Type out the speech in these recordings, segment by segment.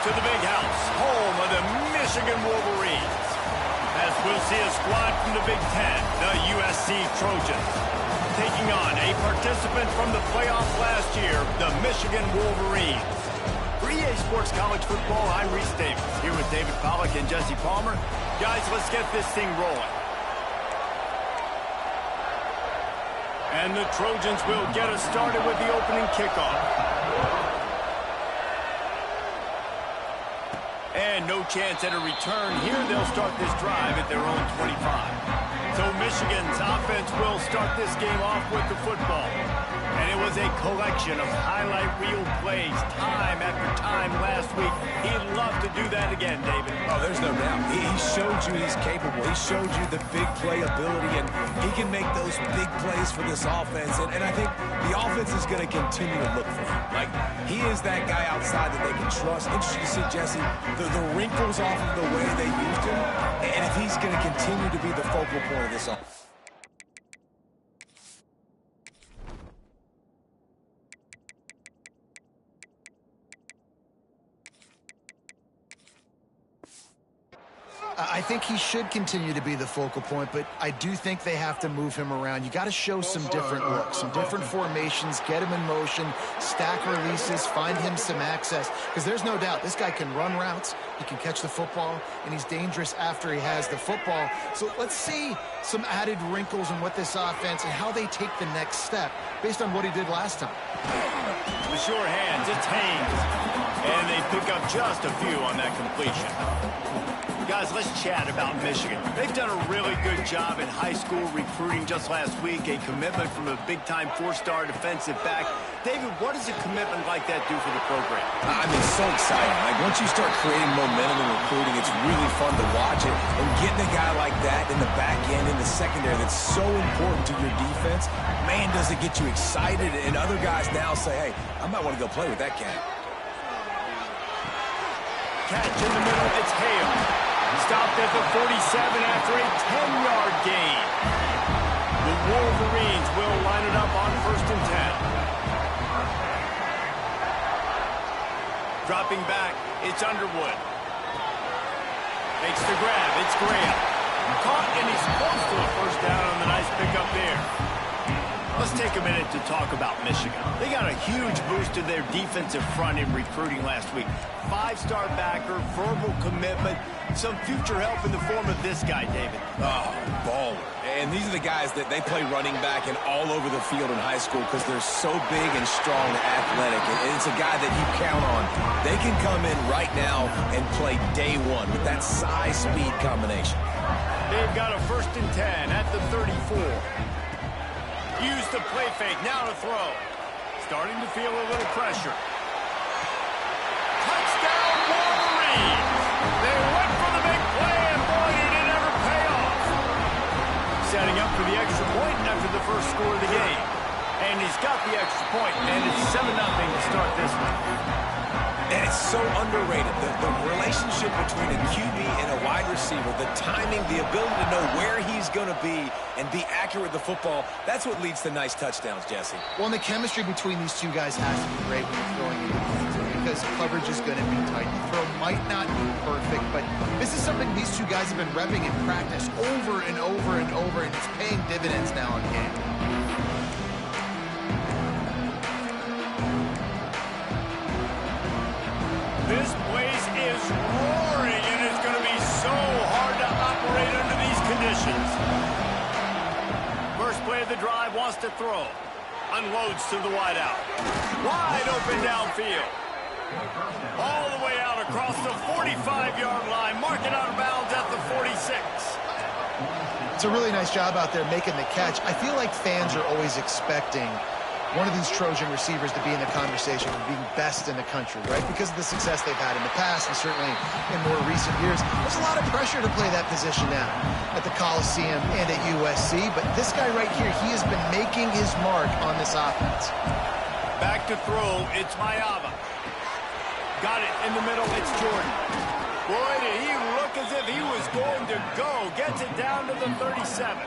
to the big house, home of the Michigan Wolverines, as we'll see a squad from the Big Ten, the USC Trojans, taking on a participant from the playoffs last year, the Michigan Wolverines. For EA Sports College Football, I'm Reese Davis, here with David Pollack and Jesse Palmer. Guys, let's get this thing rolling. And the Trojans will get us started with the opening kickoff. And no chance at a return. Here they'll start this drive at their own 25. So Michigan's offense will start this game off with the football. And it was a collection of highlight reel plays time after time last week. He'd love to do that again, David. Oh, there's no doubt. He showed you he's capable. He showed you the big play ability, and he can make those big plays for this offense. And I think the offense is going to continue to look for him. Like, he is that guy outside that they can trust. Interesting to see, Jesse, the wrinkles off of the way they used him, and if he's going to continue to be the focal point of this offense. I think he should continue to be the focal point, but I do think they have to move him around. You got to show some different looks, some different formations, get him in motion, stack releases, find him some access, because there's no doubt this guy can run routes, he can catch the football, and he's dangerous after he has the football. So let's see some added wrinkles in what this offense and how they take the next step based on what he did last time. With sure hands, it's Haynes, and they pick up just a few on that completion. Guys, let's chat about Michigan. They've done a really good job in high school recruiting just last week, a commitment from a big-time four-star defensive back. David, what does a commitment like that do for the program? I mean, so exciting. Like, once you start creating momentum in recruiting, it's really fun to watch it. And getting a guy like that in the back end, in the secondary, that's so important to your defense, man, does it get you excited. And other guys now say, hey, I might want to go play with that cat. Catch in the middle, it's Hale. Stopped at the 47 after a 10-yard gain. The Wolverines will line it up on 1st and 10. Dropping back, it's Underwood. Makes the grab, it's Graham. Caught, and he's close to a first down on the nice pickup there. Let's take a minute to talk about Michigan. They got a huge boost to their defensive front in recruiting last week. 5-star backer, verbal commitment, some future help in the form of this guy, David. Oh, baller. And these are the guys that they play running back and all over the field in high school because they're so big and strong and athletic. And it's a guy that you count on. They can come in right now and play day one with that size-speed combination. They've got a 1st and 10 at the 34. Use the play fake, now to throw. Starting to feel a little pressure. Touchdown Wolverines! They went for the big play, and boy, did it ever pay off. Setting up for the extra point after the first score of the game. And he's got the extra point, and it's 7-0 to start this one. And it's so underrated. The relationship between a QB and a wide receiver, the timing, the ability to know where he's going to be and be accurate with the football, that's what leads to nice touchdowns, Jesse. Well, and the chemistry between these two guys has to be great when you're throwing into the end zone because coverage is going to be tight. The throw might not be perfect, but this is something these two guys have been repping in practice over and over and over, and it's paying dividends now in game. This place is roaring, and it's going to be so hard to operate under these conditions. First play of the drive, wants to throw. Unloads to the wideout. Wide open downfield. All the way out across the 45-yard line. Marking out of bounds at the 46. It's a really nice job out there making the catch. I feel like fans are always expecting one of these Trojan receivers to be in the conversation for being best in the country, right? Because of the success they've had in the past and certainly in more recent years. There's a lot of pressure to play that position now at the Coliseum and at USC, but this guy right here, he has been making his mark on this offense. Back to throw, it's Mayava. Got it in the middle, it's Jordan. Boy, did he look as if he was going to go. Gets it down to the 37.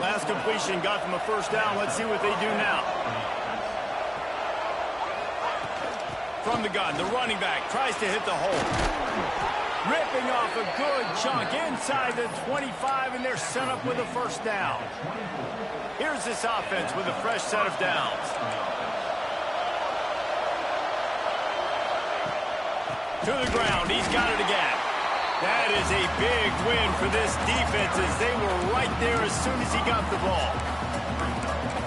Last completion got them a first down. Let's see what they do now. From the gun, the running back tries to hit the hole. Ripping off a good chunk inside the 25, and they're set up with a first down. Here's this offense with a fresh set of downs. To the ground, he's got it again. That is a big win for this defense as they were right there as soon as he got the ball.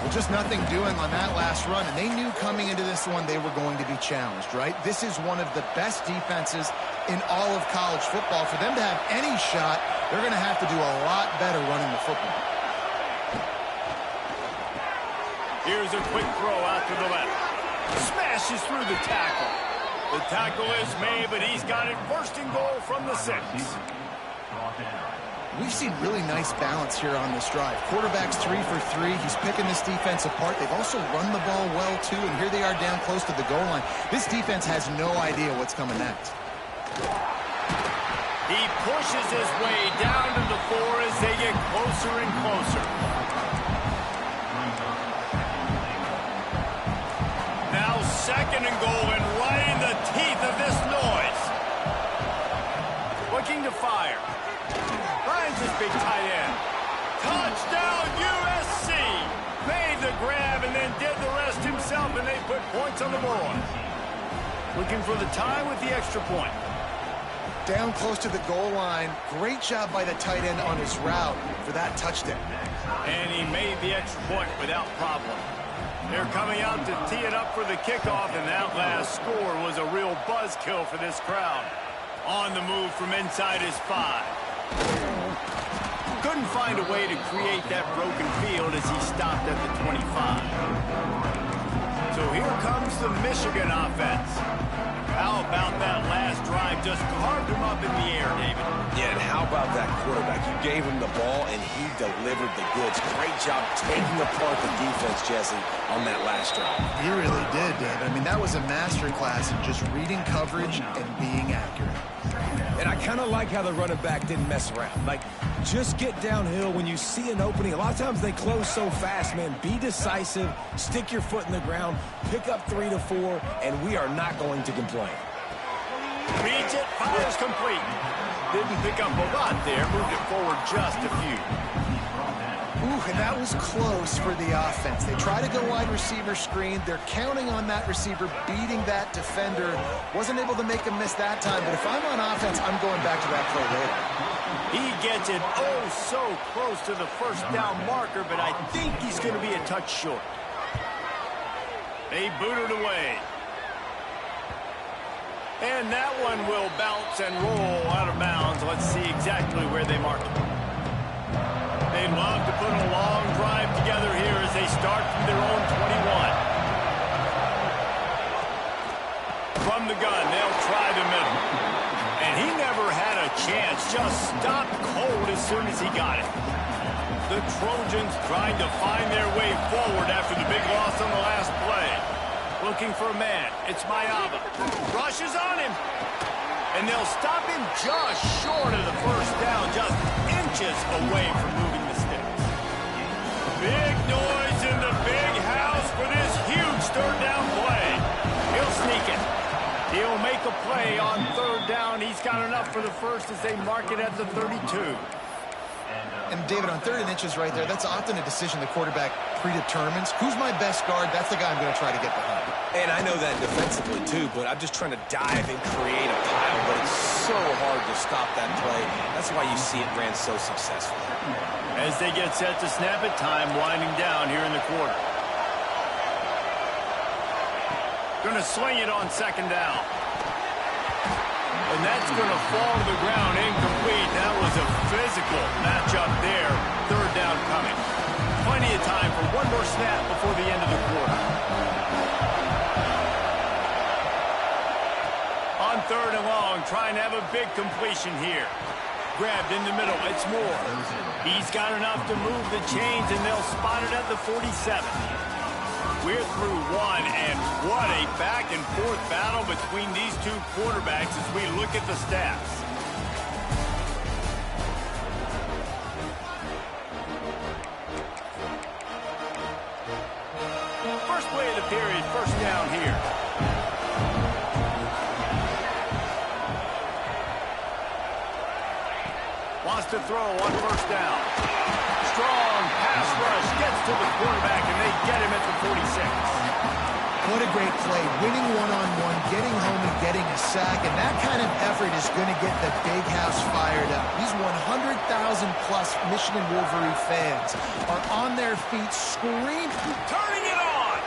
Well, just nothing doing on that last run, and they knew coming into this one they were going to be challenged, right? This is one of the best defenses in all of college football. For them to have any shot, they're going to have to do a lot better running the football. Here's a quick throw out to the left. Smashes through the tackle. The tackle is made, but he's got it first and goal from the 6. We've seen really nice balance here on this drive. Quarterback's 3 for 3. He's picking this defense apart. They've also run the ball well, too, and here they are down close to the goal line. This defense has no idea what's coming next. He pushes his way down to the 4 as they get closer and closer. Now 2nd and goal, and right in the teeth of this noise. Looking to fire. Finds his big tight end. Touchdown USC. Made the grab and then did the rest himself, and they put points on the board. Looking for the tie with the extra point. Down close to the goal line. Great job by the tight end on his route for that touchdown. And he made the extra point without problem. They're coming out to tee it up for the kickoff, and that last score was a real buzzkill for this crowd. On the move from inside his 5. Couldn't find a way to create that broken field as he stopped at the 25. So here comes the Michigan offense. How about that last drive? Just carved him up in the air, David. Yeah, and how about that quarterback? You gave him the ball, and he delivered the goods. Great job taking apart the defense, Jesse, on that last drive. He really did, David. I mean, that was a masterclass in just reading coverage and being accurate. And I kind of like how the running back didn't mess around. Like, just get downhill when you see an opening. A lot of times they close so fast, man. Be decisive, stick your foot in the ground, pick up 3 to 4, and we are not going to complain. Reads it, fires complete. Didn't pick up a lot there, moved it forward just a few. Ooh, and that was close for the offense. They try to go wide receiver screen. They're counting on that receiver beating that defender. Wasn't able to make him miss that time, but if I'm on offense, I'm going back to that play later. He gets it oh so close to the first down marker, but I think he's going to be a touch short. They boot it away. And that one will bounce and roll out of bounds. Let's see exactly where they mark it. They'd love to put a long drive together here as they start from their own 21. From the gun, they'll try the middle. And he never had a chance, just stopped cold as soon as he got it. The Trojans trying to find their way forward after the big loss on the last play. Looking for a man. It's Mayaba. Rushes on him. And they'll stop him just short of the first down, just inches away from moving the sticks. Big noise in the big house for this huge third down play. He'll sneak it. He'll make a play on third down. He's got enough for the first as they mark it at the 32. And, David, on 3rd and inches right there, that's often a decision the quarterback predetermines. Who's my best guard? That's the guy I'm going to try to get behind. And I know that defensively, too, but I'm just trying to dive and create a pile, but it's so hard to stop that play. That's why you see it ran so successfully. As they get set to snap it, time winding down here in the quarter. Going to sling it on 2nd down. And that's going to fall to the ground incomplete. That was a physical matchup there. 3rd down coming. Plenty of time for one more snap before the end of the quarter. On 3rd and long, trying to have a big completion here. Grabbed in the middle. It's Moore. He's got enough to move the chains, and they'll spot it at the 47. We're through one, and what a back-and-forth battle between these two quarterbacks as we look at the stats. First play of the period, first down here. to throw on first down. Strong pass rush gets to the quarterback, and they get him at the 46. What a great play. Winning one-on-one, getting home and getting a sack, and that kind of effort is going to get the big house fired up. These 100,000-plus Michigan Wolverine fans are on their feet screaming. Turning it on.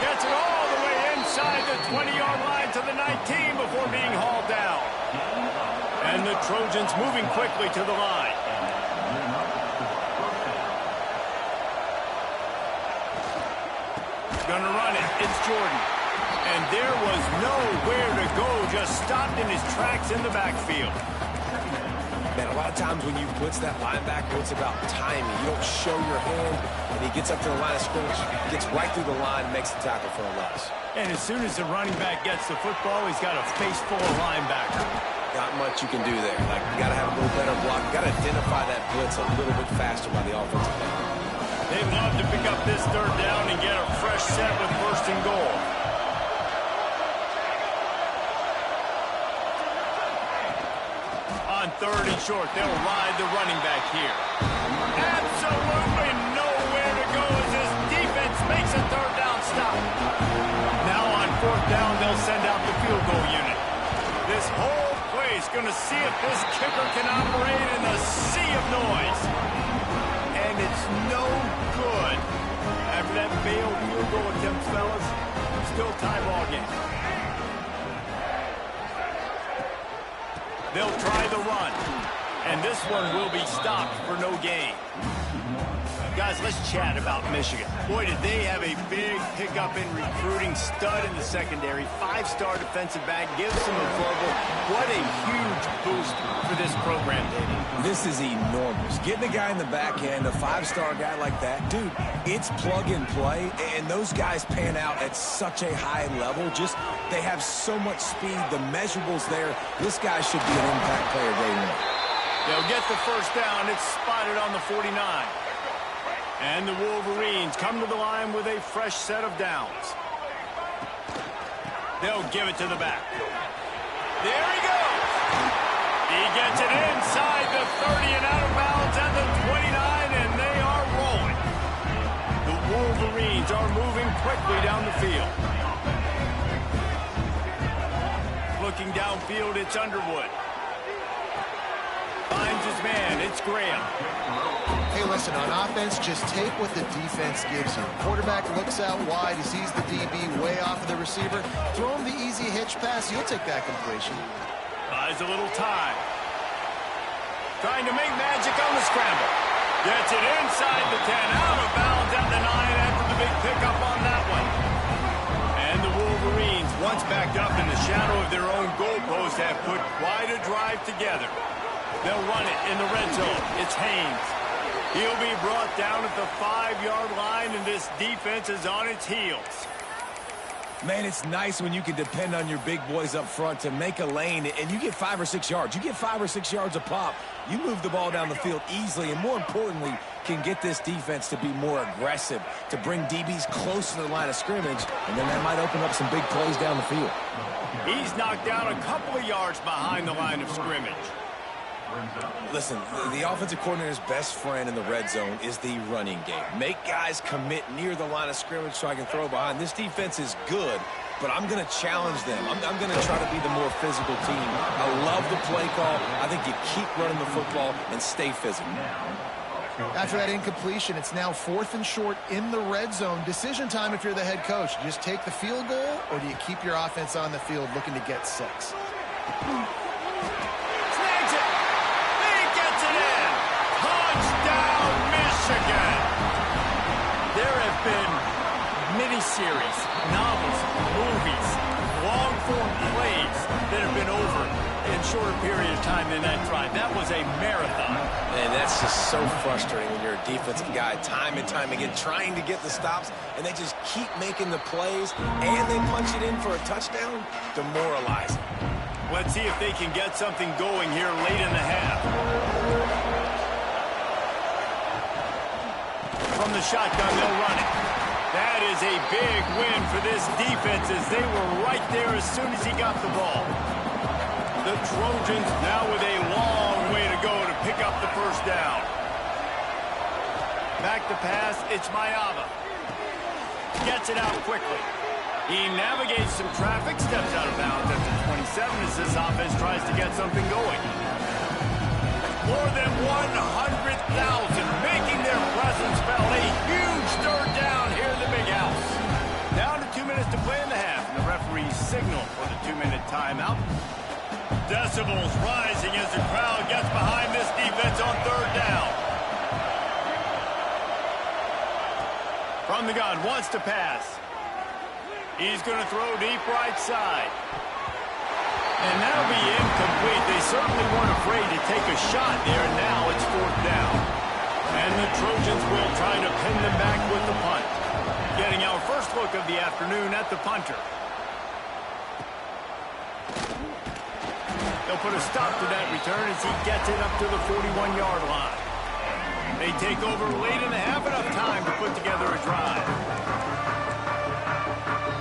Gets it all the way inside the 20-yard line to the 19 before being hauled down. And the Trojans moving quickly to the line. Gonna run it. It's Jordan. And there was nowhere to go. Just stopped in his tracks in the backfield. Man, a lot of times when you blitz that linebacker, it's about timing. You don't show your hand, and he gets up to the line of scrimmage, gets right through the line, makes the tackle for a loss. And as soon as the running back gets the football, he's got a face full of linebacker. Not much you can do there. Like, you got to have a little better block. You got to identify that blitz a little bit faster by the offensive line. They love to pick up this third down and get a fresh set with first and goal. On third and short, they'll ride the running back here. Absolutely nowhere to go as this defense makes a third down stop. Now on fourth down, they'll send out the field goal unit. This whole place going to see if this kicker can operate in the sea of noise. And it's no good. After that failed field goal attempt, fellas, still tie ball game. They'll try the run. And this one will be stopped for no gain. Guys, let's chat about Michigan. Boy, did they have a big pickup in recruiting. Stud in the secondary. 5-star defensive back. Gives them a verbal. What a huge boost for this program, David. This is enormous. Getting a guy in the back end, a 5-star guy like that, dude, it's plug and play, and those guys pan out at such a high level. Just, they have so much speed. The measurables there. This guy should be an impact player day one. They'll get the first down. It's spotted on the 49. And the Wolverines come to the line with a fresh set of downs. They'll give it to the back. There he goes. He gets it inside the 30 and out of bounds at the 29, and they are rolling. The Wolverines are moving quickly down the field. Looking downfield, it's Underwood. Finds his man. It's Graham. Hey, listen, on offense, just take what the defense gives you. Quarterback looks out wide. He sees the DB way off of the receiver. Throw him the easy hitch pass. You'll take that completion. Buys a little time. Trying to make magic on the scramble. Gets it inside the 10. Out of bounds at the 9 after the big pickup on that one. And the Wolverines, once backed up in the shadow of their own goalpost, have put quite a drive together. They'll run it in the red zone. It's Haynes. He'll be brought down at the 5-yard line, and this defense is on its heels. Man, it's nice when you can depend on your big boys up front to make a lane, and you get 5 or 6 yards. You get 5 or 6 yards a pop. You move the ball down the field easily, and more importantly, can get this defense to be more aggressive, to bring DBs close to the line of scrimmage, and then that might open up some big plays down the field. He's knocked down a couple of yards behind the line of scrimmage. Listen, the offensive coordinator's best friend in the red zone is the running game. Make guys commit near the line of scrimmage so I can throw behind. This defense is good, but I'm going to challenge them. I'm going to try to be the more physical team. I love the play call. I think you keep running the football and stay physical. After that incompletion, it's now 4th and short in the red zone. Decision time if you're the head coach. Do you just take the field goal, or do you keep your offense on the field looking to get 6? Michigan. There have been miniseries, novels, movies, long-form plays that have been over in shorter period of time than that drive. That was a marathon. And that's just so frustrating when you're a defensive guy, time and time again, trying to get the stops, and they just keep making the plays, and they punch it in for a touchdown. Demoralizing. Let's see if they can get something going here late in the half. From the shotgun, they'll run it. That is a big win for this defense as they were right there as soon as he got the ball. The Trojans now with a long way to go to pick up the first down. Back to pass, it's Mayava. Gets it out quickly. He navigates some traffic, steps out of bounds at the 27 as this offense tries to get something going. More than 100,000 making their presence felt. A huge third down here in the big house. Down to 2 minutes to play in the half, and the referee signal for the 2-minute timeout. Decibels rising as the crowd gets behind this defense on third down. From the gun, wants to pass. He's going to throw deep right side. And that'll be incomplete. They certainly weren't afraid to take a shot there, and now it's fourth down. And the Trojans will try to pin them back with the punt. Getting our first look of the afternoon at the punter. They'll put a stop to that return as he gets it up to the 41-yard line. They take over late in the half, enough time to put together a drive.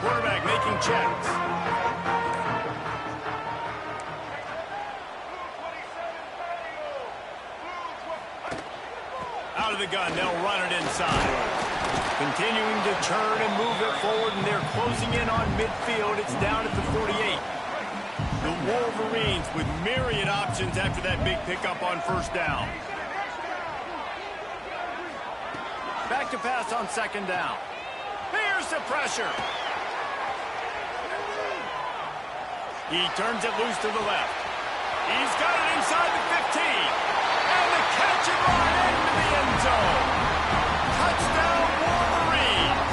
Quarterback making checks. Out of the gun, they'll run it inside. Continuing to churn and move it forward, and they're closing in on midfield. It's down at the 48. The Wolverines with myriad options after that big pickup on first down. Back to pass on second down. Here's the pressure. He turns it loose to the left. He's got it inside the 15. And the catch and run into the end zone. Touchdown, Wolverines.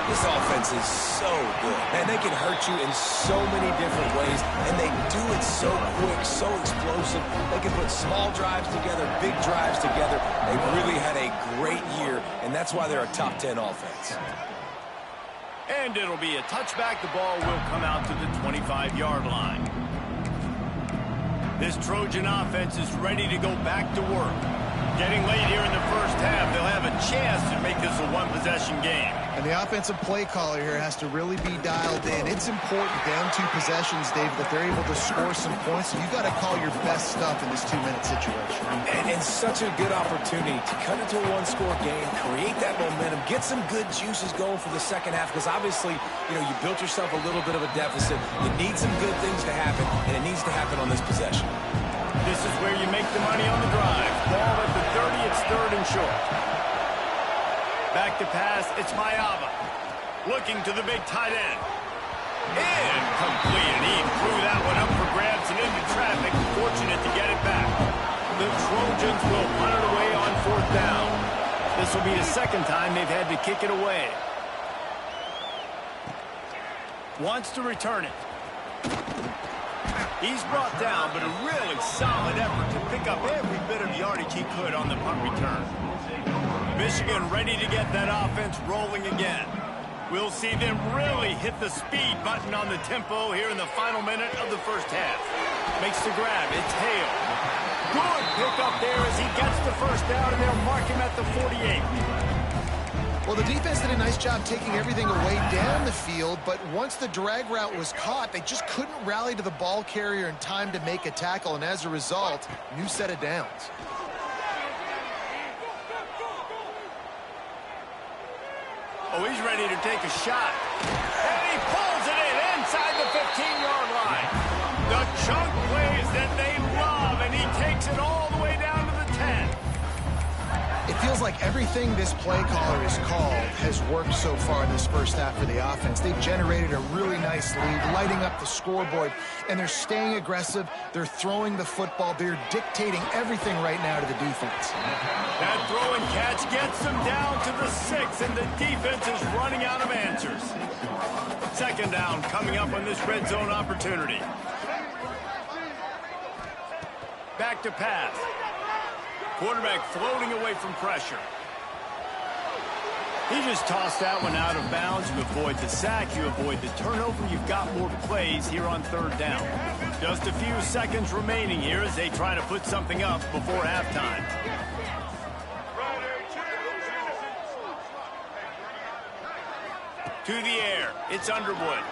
This offense is so good, and they can hurt you in so many different ways, and they do it so quick, so explosive. They can put small drives together, big drives together. They really had a great year, and that's why they're a top 10 offense. And it'll be a touchback. The ball will come out to the 25-yard line. This Trojan offense is ready to go back to work. Getting late here in the first half, they'll have a chance to make this a one-possession game. And the offensive play caller here has to really be dialed in. It's important down 2 possessions, David, that they're able to score some points. So you've got to call your best stuff in this 2-minute situation. And such a good opportunity to cut into a one-score game, create that momentum, get some good juices going for the second half, because obviously, you know, you built yourself a little bit of a deficit. You need some good things to happen, and it needs to happen on this possession. This is where you make the money on the drive. Ball at the 30, it's third and short. Back to pass, it's Mayava. Looking to the big tight end. Incomplete, and he threw that one up for grabs and into traffic. Fortunate to get it back. The Trojans will punt it away on fourth down. This will be the second time they've had to kick it away. Wants to return it. He's brought down, but a really solid effort to pick up every bit of yardage he could on the punt return. Michigan ready to get that offense rolling again. We'll see them really hit the speed button on the tempo here in the final minute of the first half. Makes the grab. It's Hale. Good pickup there as he gets the first down, and they'll mark him at the 48. Well, the defense did a nice job taking everything away down the field, but once the drag route was caught, they just couldn't rally to the ball carrier in time to make a tackle, and as a result, new set of downs. Oh, he's ready to take a shot. And he pulls it in inside the 15-yard line. The chunk plays that they love, and he takes it all the way down to the 10. It feels like everything this play caller has called has worked so far in this first half for the offense. They've generated a really nice lead, lighting up the scoreboard, and they're staying aggressive. They're throwing the football. They're dictating everything right now to the defense. That throw and catch gets them down to the 6, and the defense is running out of answers. Second down coming up on this red zone opportunity. Back to pass. Quarterback floating away from pressure. He just tossed that one out of bounds. You avoid the sack, you avoid the turnover. You've got more plays here on third down. Just a few seconds remaining here as they try to put something up before halftime. To the air, it's Underwood.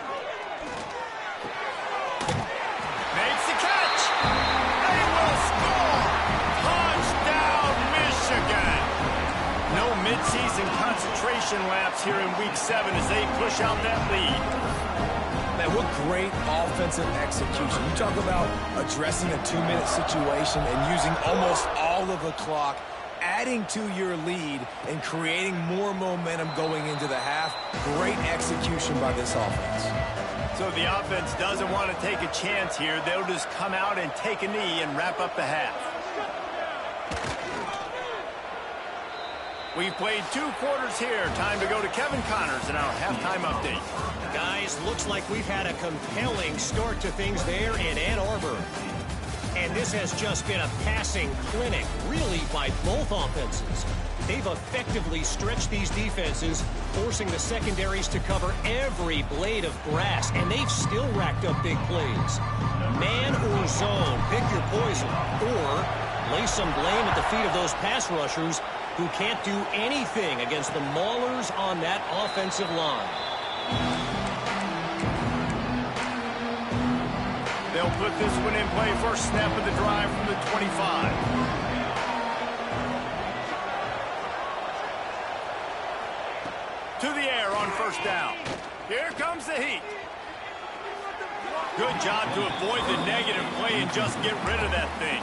possession laps here in Week 7 as they push out that lead. Man, what great offensive execution. You talk about addressing a 2-minute situation and using almost all of the clock, adding to your lead and creating more momentum going into the half. Great execution by this offense. So the offense doesn't want to take a chance here. They'll just come out and take a knee and wrap up the half. We've played 2 quarters here. Time to go to Kevin Connors in our halftime update. Guys, looks like we've had a compelling start to things there in Ann Arbor. And this has just been a passing clinic, really, by both offenses. They've effectively stretched these defenses, forcing the secondaries to cover every blade of grass, and they've still racked up big plays. Man or zone, pick your poison, or lay some blame at the feet of those pass rushers who can't do anything against the maulers on that offensive line. They'll put this one in play. First snap of the drive from the 25. To the air on first down. Here comes the heat. Good job to avoid the negative play and just get rid of that thing.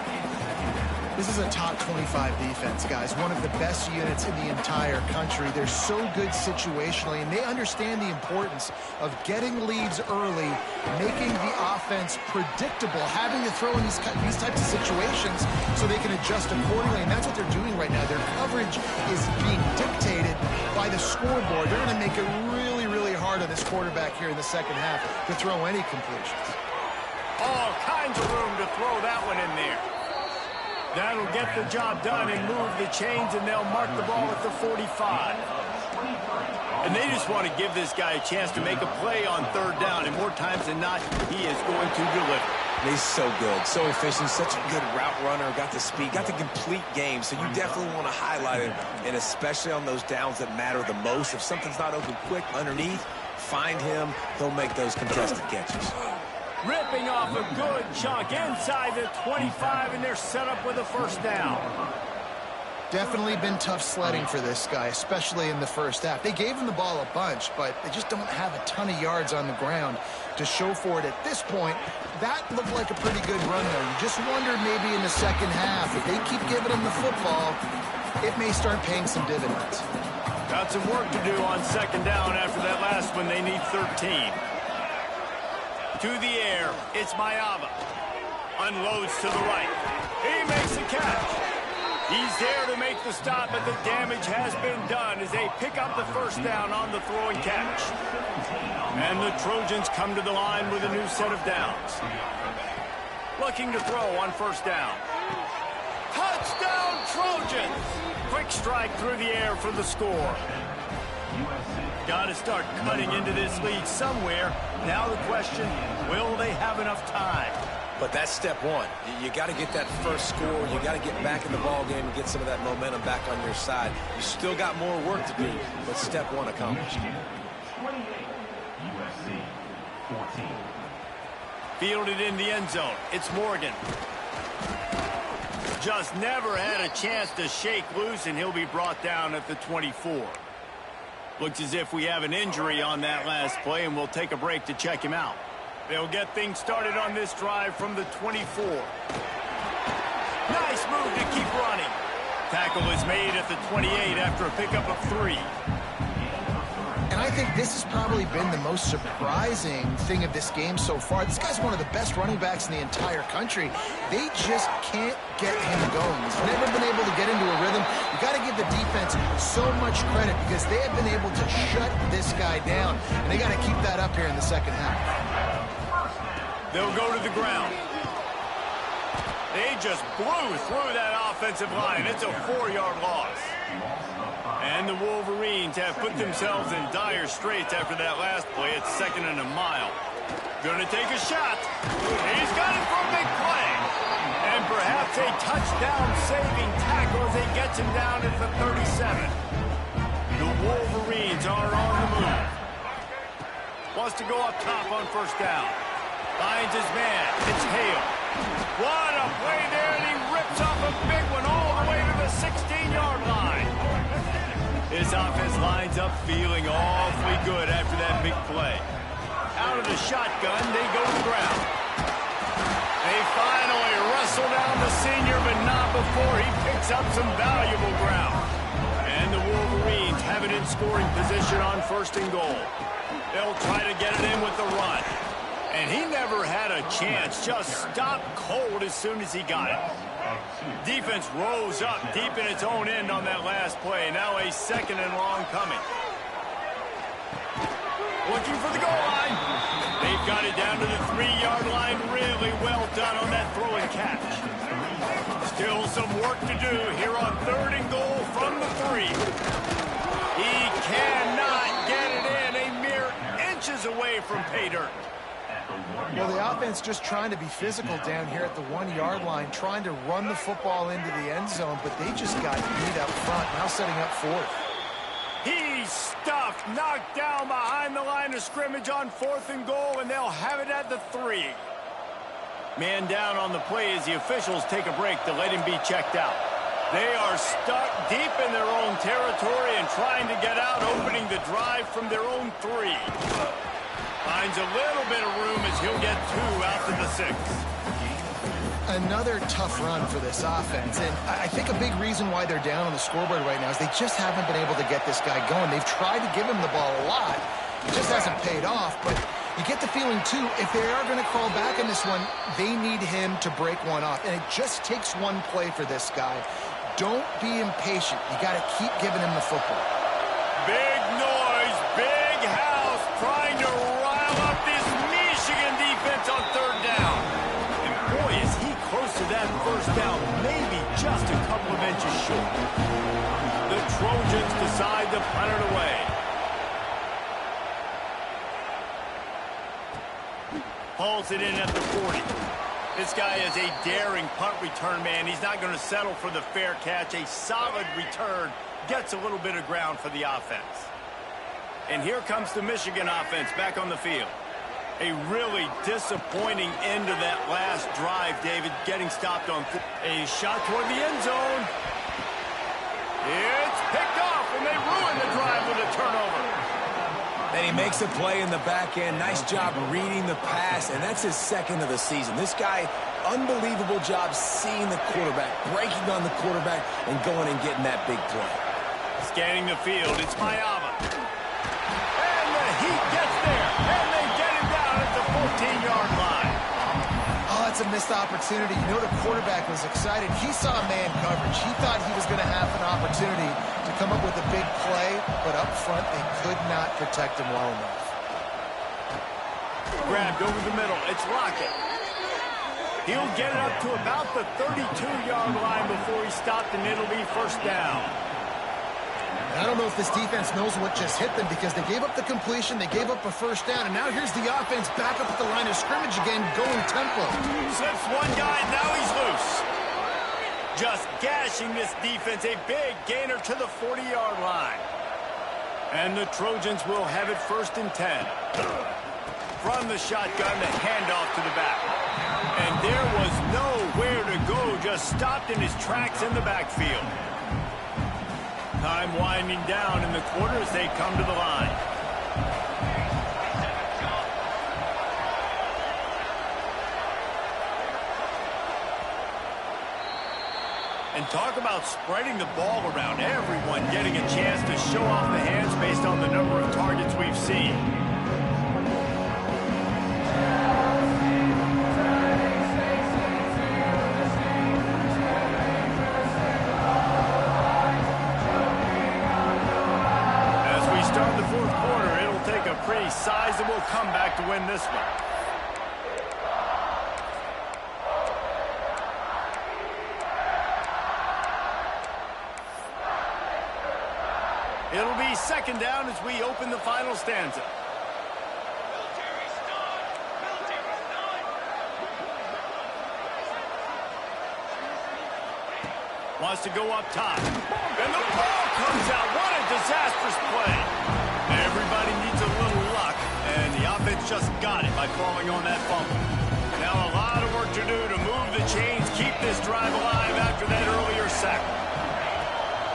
This is a top 25 defense, guys. One of the best units in the entire country. They're so good situationally, and they understand the importance of getting leads early, making the offense predictable, having to throw in these types of situations so they can adjust accordingly, and that's what they're doing right now. Their coverage is being dictated by the scoreboard. They're going to make it really, really hard on this quarterback here in the second half to throw any completions. All kinds of room to throw that one in there. That'll get the job done and move the chains, and they'll mark the ball at the 45. And they just want to give this guy a chance to make a play on third down, and more times than not, he is going to deliver. He's so good, so efficient, such a good route runner, got the speed, got the complete game, so you definitely want to highlight him, and especially on those downs that matter the most. If something's not open quick underneath, find him, he'll make those contested catches. Ripping off a good chunk inside the 25, and they're set up with a first down. Definitely been tough sledding for this guy, especially in the first half. They gave him the ball a bunch, but they just don't have a ton of yards on the ground to show for it at this point. That looked like a pretty good run, though. You just wondered maybe in the second half, if they keep giving him the football, it may start paying some dividends. Got some work to do on second down after that last one. They need 13. To the air, it's Mayava. Unloads to the right. He makes the catch. He's there to make the stop, but the damage has been done as they pick up the first down on the throw and catch. And the Trojans come to the line with a new set of downs. Looking to throw on first down. Touchdown, Trojans! Quick strike through the air for the score. Got to start cutting into this lead somewhere. Now the question, will they have enough time? But that's step one. You got to get that first score. You got to get back in the ball game and get some of that momentum back on your side. You still got more work to do, but step one accomplished. 28, USC 14. Fielded in the end zone. It's Morgan. Just never had a chance to shake loose, and he'll be brought down at the 24. Looks as if we have an injury on that last play, and we'll take a break to check him out. They'll get things started on this drive from the 24. Nice move to keep running. Tackle is made at the 28 after a pickup of 3. And I think this has probably been the most surprising thing of this game so far. This guy's one of the best running backs in the entire country. They just can't get him going. He's never been able to get into a rhythm. You got to give the defense so much credit because they have been able to shut this guy down. And they got to keep that up here in the second half. They'll go to the ground. They just blew through that offensive line. It's a 4-yard loss. And the Wolverines have put themselves in dire straits after that last play. It's 2nd and a mile. Gonna take a shot. He's got it for a big play. And perhaps a touchdown-saving tackle as he gets him down at the 37. The Wolverines are on the move. Wants to go up top on first down. Finds his man. It's Hale. What a play there, and he rips off a big one all the way to the 16-yard line. This offense lines up feeling awfully good after that big play. Out of the shotgun, they go to the ground. They finally wrestle down the senior, but not before he picks up some valuable ground. And the Wolverines have it in scoring position on 1st and goal. They'll try to get it in with the run. And he never had a chance, just stopped cold as soon as he got it. Defense rose up deep in its own end on that last play. Now a 2nd and long coming. Looking for the goal line. They've got it down to the 3-yard line. Really well done on that throw and catch. Still some work to do here on 3rd and goal from the 3. He cannot get it in. A mere inches away from pay dirt. Well, the offense just trying to be physical down here at the 1-yard line, trying to run the football into the end zone, but they just got beat up front, now setting up 4th. He's stuffed, knocked down behind the line of scrimmage on 4th and goal, and they'll have it at the 3. Man down on the play as the officials take a break to let him be checked out. They are stuck deep in their own territory and trying to get out, opening the drive from their own 3. Finds a little bit of room as he'll get 2 out to the 6. Another tough run for this offense, and I think a big reason why they're down on the scoreboard right now is they just haven't been able to get this guy going. They've tried to give him the ball a lot. It just hasn't paid off, but you get the feeling, too, if they are going to crawl back in this one, they need him to break one off, and it just takes one play for this guy. Don't be impatient. You got to keep giving him the football. Big noise, big house, trying to rile up this Michigan defense on 3rd down. And boy, is he close to that 1st down, maybe just a couple of inches short. The Trojans decide to punt it away. Hauls it in at the 40. This guy is a daring punt return man. He's not going to settle for the fair catch. A solid return gets a little bit of ground for the offense. And here comes the Michigan offense back on the field. A really disappointing end to that last drive, David, getting stopped on a shot toward the end zone. It's picked off, and they ruin the drive with a turnover. And he makes a play in the back end. Nice job reading the pass, and that's his 2nd of the season. This guy, unbelievable job seeing the quarterback, breaking on the quarterback, and going and getting that big play. Scanning the field, it's Mayava. And the Heat gets there, and they get him down at the 14-yard line. Oh, that's a missed opportunity. You know the quarterback was excited. He saw man coverage. He thought he was going to have an opportunity to come up with a big play, but up front, they could not protect him well enough. Grabbed over the middle. It's Lockett. He'll get it up to about the 32-yard line before he stopped, and it'll be 1st down. And I don't know if this defense knows what just hit them because they gave up the completion, they gave up a 1st down, and now here's the offense back up at the line of scrimmage again, going tempo. Slips one guy, now he's loose. Just gashing this defense, a big gainer to the 40-yard line. And the Trojans will have it 1st and 10. From the shotgun, the handoff to the back. And there was nowhere to go, just stopped in his tracks in the backfield. Time winding down in the quarter as they come to the line. And talk about spreading the ball around, everyone getting a chance to show off the hands based on the number of targets we've seen. As we start the 4th quarter, it'll take a pretty sizable comeback to win this one. It'll be 2nd down as we open the final stanza. Wants to go up top. And the ball comes out. What a disastrous play. Everybody needs a little luck, and the offense just got it by falling on that fumble. Now a lot of work to do to move the chains, keep this drive alive after that earlier sack.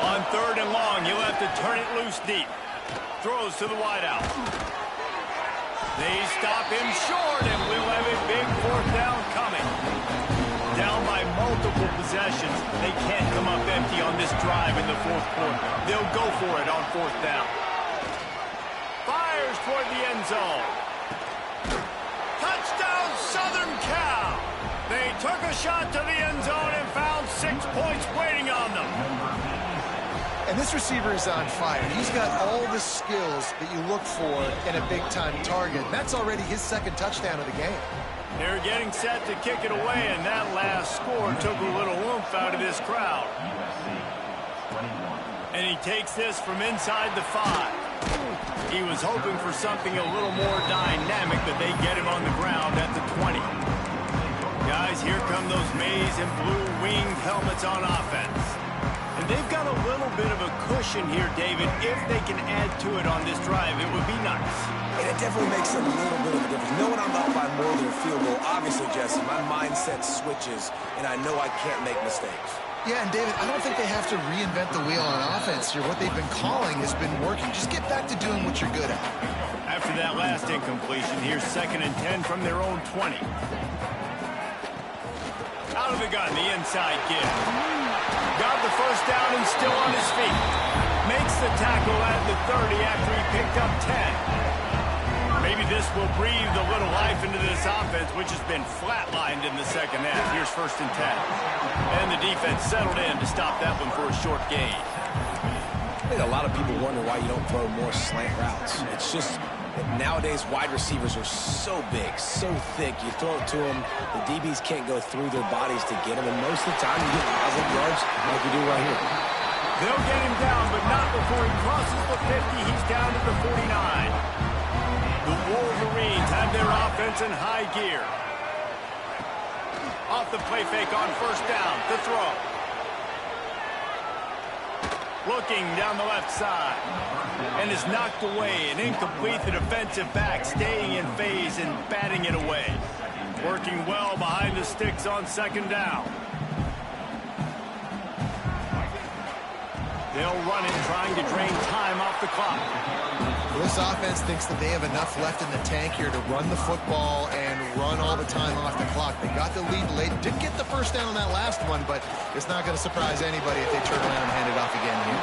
On 3rd and long. He'll have to turn it loose deep. Throws to the wideout. They stop him short, and we'll have a big 4th down coming. Down by multiple possessions. They can't come up empty on this drive in the 4th quarter. They'll go for it on 4th down. Fires toward the end zone. Touchdown, Southern Cal. They took a shot to the end zone and found 6 points waiting on them. And this receiver is on fire. He's got all the skills that you look for in a big-time target. That's already his 2nd touchdown of the game. They're getting set to kick it away, and that last score took a little oomph out of this crowd. And he takes this from inside the 5. He was hoping for something a little more dynamic, but they get him on the ground at the 20. Guys, here come those maize and blue winged helmets on offense. And they've got a little bit of a cushion here, David. If they can add to it on this drive, it would be nice. And it definitely makes a little bit of a difference. Knowing I'm up by more than a field goal, obviously, Jesse, my mindset switches, and I know I can't make mistakes. Yeah, and David, I don't think they have to reinvent the wheel on offense here. What they've been calling has been working. Just get back to doing what you're good at. After that last incompletion, here's 2nd and 10 from their own 20. Out of the gun, the inside give. Got the 1st down and still on his feet. Makes the tackle at the 30 after he picked up 10. Maybe this will breathe a little life into this offense, which has been flatlined in the 2nd half. Here's 1st and 10. And the defense settled in to stop that one for a short gain. I think a lot of people wonder why you don't throw more slant routes. It's just nowadays wide receivers are so big, so thick. You throw it to them, the DBs can't go through their bodies to get them, and most of the time you get positive yards like you do right here. They'll get him down, but not before he crosses the 50. He's down to the 49. The Wolverines have their offense in high gear. Off the play fake on 1st down, the throw. Looking down the left side. And is knocked away and incomplete. The defensive back staying in phase and batting it away. Working well behind the sticks on 2nd down. They'll run it, trying to drain time off the clock. This offense thinks that they have enough left in the tank here to run the football and run all the time off the clock. They got the lead late. Didn't get the 1st down on that last one, but it's not going to surprise anybody if they turn around and hand it off again here.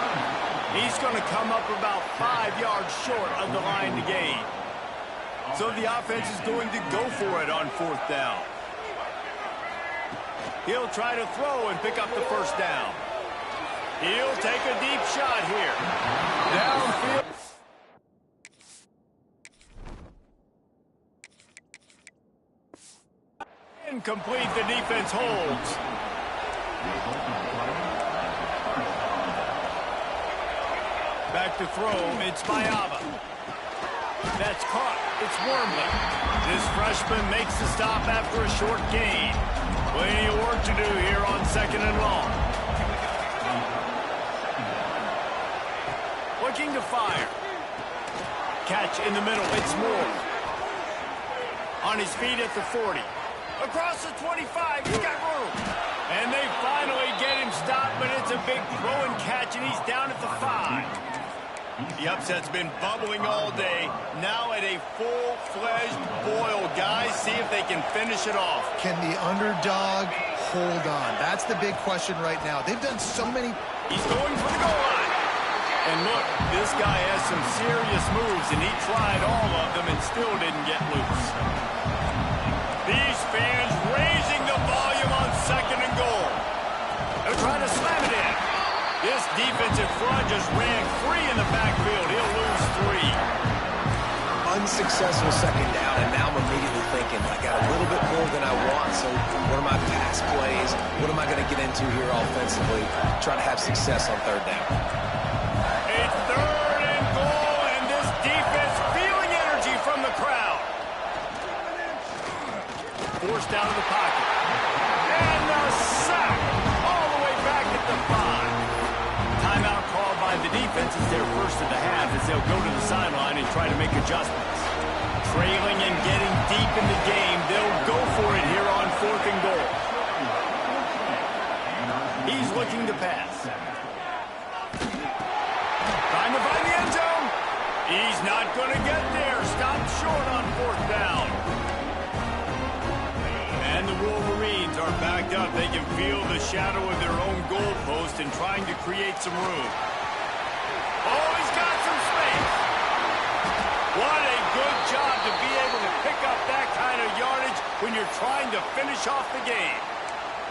He's going to come up about 5 yards short of the line to gain. So the offense is going to go for it on 4th down. He'll try to throw and pick up the 1st down. He'll take a deep shot here. Downfield. Incomplete, the defense holds. Back to throw, it's Mayava. That's caught, it's Wormley. This freshman makes the stop after a short gain. Plenty of work to do here on 2nd and long. Looking to fire. Catch in the middle, it's Moore. On his feet at the 40. Across the 25, he's got room. And they finally get him stopped, but it's a big throw and catch, and he's down at the 5. The upset's been bubbling all day. Now at a full-fledged boil. Guys, see if they can finish it off. Can the underdog hold on? That's the big question right now. They've done so many. He's going for the goal line. And look, this guy has some serious moves, and he tried all of them and still didn't get loose. These fans raising the volume on 2nd and goal. They're trying to slam it in. This defensive front just ran free in the backfield. He'll lose 3. Unsuccessful 2nd down, and now I'm immediately thinking, I got a little bit more than I want, so what are my pass plays? What am I going to get into here offensively? Try to have success on 3rd down. It's 3rd and goal, and this defense feeling energy from the crowd. Forced out of the pocket. And the sack all the way back at the 5. Timeout called by the defense is their first of the half as they'll go to the sideline and try to make adjustments. Trailing and getting deep in the game, they'll go for it here on 4th and goal. He's looking to pass. Trying to find the end zone. He's not going to get there. Stopped short on 4th down. And the Wolverines are backed up. They can feel the shadow of their own goalpost and trying to create some room. Oh, he's got some space. What a good job to be able to pick up that kind of yardage when you're trying to finish off the game.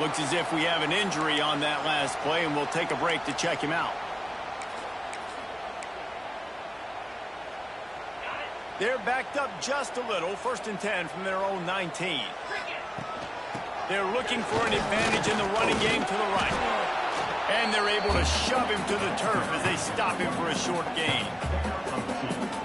Looks as if we have an injury on that last play, and we'll take a break to check him out. They're backed up just a little. 1st and 10 from their own 19. They're looking for an advantage in the running game to the right. And they're able to shove him to the turf as they stop him for a short gain.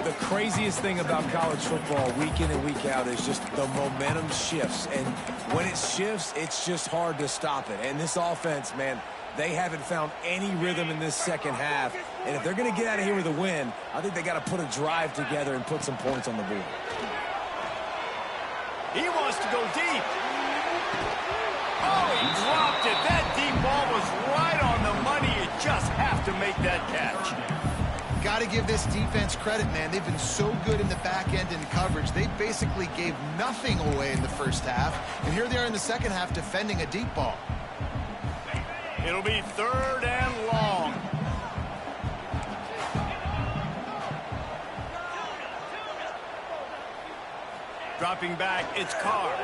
The craziest thing about college football week in and week out is just the momentum shifts. And when it shifts, it's just hard to stop it. And this offense, man, they haven't found any rhythm in this second half. And if they're going to get out of here with a win, I think they got to put a drive together and put some points on the board. He wants to go deep. Oh, he dropped it. That deep ball was right on the money. You just have to make that catch. Got to give this defense credit, man. They've been so good in the back end in coverage. They basically gave nothing away in the first half. And here they are in the second half defending a deep ball. It'll be 3rd and long. Dropping back, it's Carr.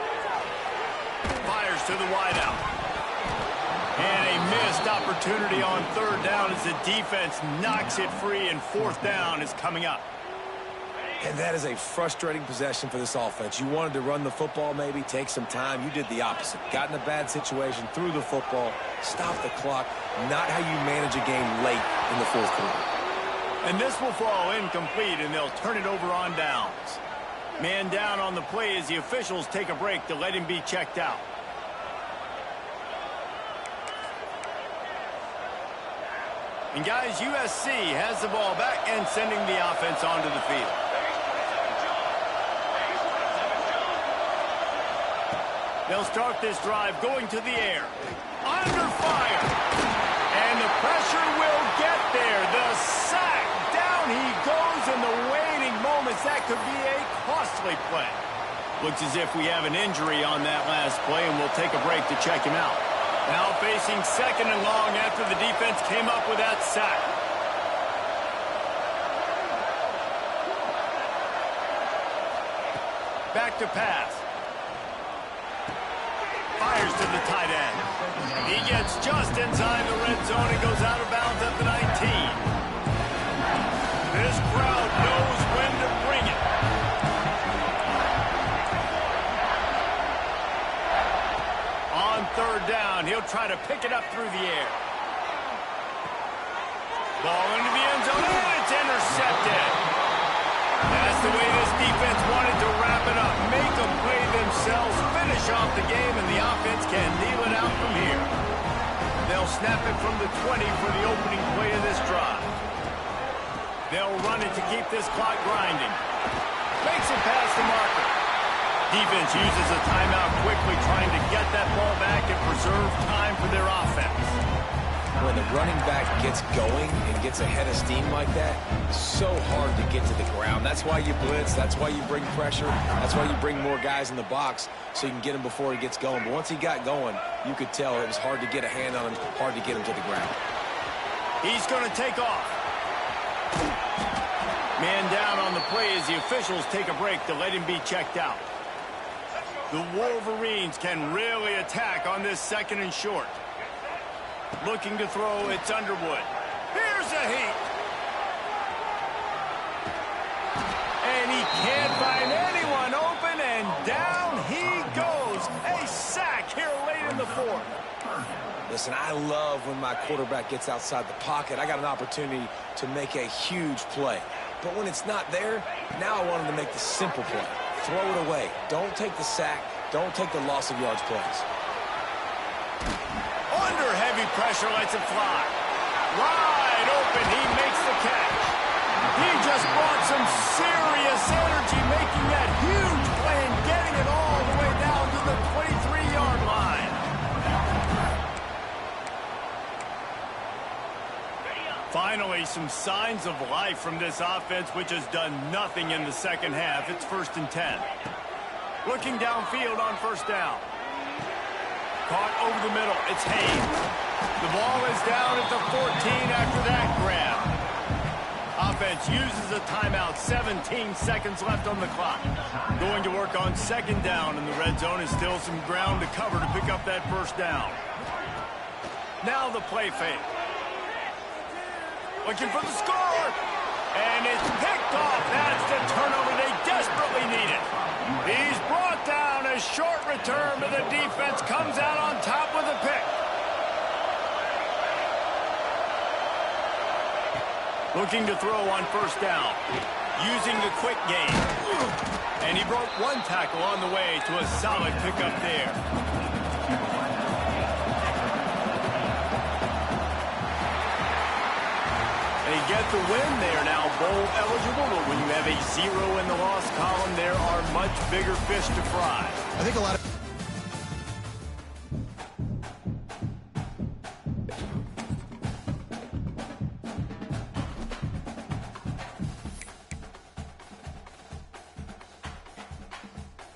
Fires to the wideout. And a missed opportunity on 3rd down as the defense knocks it free, and 4th down is coming up. And that is a frustrating possession for this offense. You wanted to run the football, maybe take some time. You did the opposite. Got in a bad situation, threw the football, stopped the clock. Not how you manage a game late in the 4th quarter. And this will fall incomplete, and they'll turn it over on downs. Man down on the play as the officials take a break to let him be checked out. And guys, USC has the ball back and sending the offense onto the field. They'll start this drive going to the air. Under fire. And the pressure will get there. The sack. Down he goes in the waiting moments. That could be a costly play. Looks as if we have an injury on that last play, and we'll take a break to check him out. Now facing 2nd and long after the defense came up with that sack. Back to pass. Fires to the tight end. He gets just inside the red zone and goes out of bounds at the 19. This crowd knows when to bring it. On 3rd down, he'll try to pick it up through the air. Ball into the end zone, and it's intercepted. That's the way this defense wanted to wrap it up. Make them play themselves, finish off the game, and the offense can kneel it out from here. They'll snap it from the 20 for the opening play of this drive. They'll run it to keep this clock grinding. Makes it past the marker. Defense uses a timeout quickly, trying to get that ball back and preserve time for their offense. When the running back gets going and gets ahead of steam like that, it's so hard to get to the ground. That's why you blitz. That's why you bring pressure. That's why you bring more guys in the box so you can get him before he gets going. But once he got going, you could tell it was hard to get a hand on him, hard to get him to the ground. He's going to take off. Man down on the play as the officials take a break to let him be checked out. The Wolverines can really attack on this 2nd and short. Looking to throw, it's Underwood. Here's a heat. And he can't find anyone open, and down he goes. A sack here late in the 4th. Listen, I love when my quarterback gets outside the pocket. I got an opportunity to make a huge play. But when it's not there, now I want him to make the simple play. Throw it away. Don't take the sack. Don't take the loss of yards plays. Under heavy pressure, lets it fly. Wide open, he makes the catch. He just brought some serious energy, making that huge play and getting it all the way down to the 23-yard line. Finally, some signs of life from this offense, which has done nothing in the second half. It's 1st and 10. Looking downfield on 1st down. Caught over the middle. It's Hayes. The ball is down at the 14 after that grab. Offense uses a timeout. 17 seconds left on the clock. Going to work on 2nd down, and the red zone is still some ground to cover to pick up that 1st down. Now the play fake. Looking for the score. And it's picked off. That's the turnover they desperately needed. He's brought down. A short return, but the defense comes out on top with a pick. Looking to throw on 1st down. Using the quick game. And he broke one tackle on the way to a solid pickup there. They get the win. They are now bowl eligible, but when you have a 0 in the loss column, there are much bigger fish to fry. I think a lot of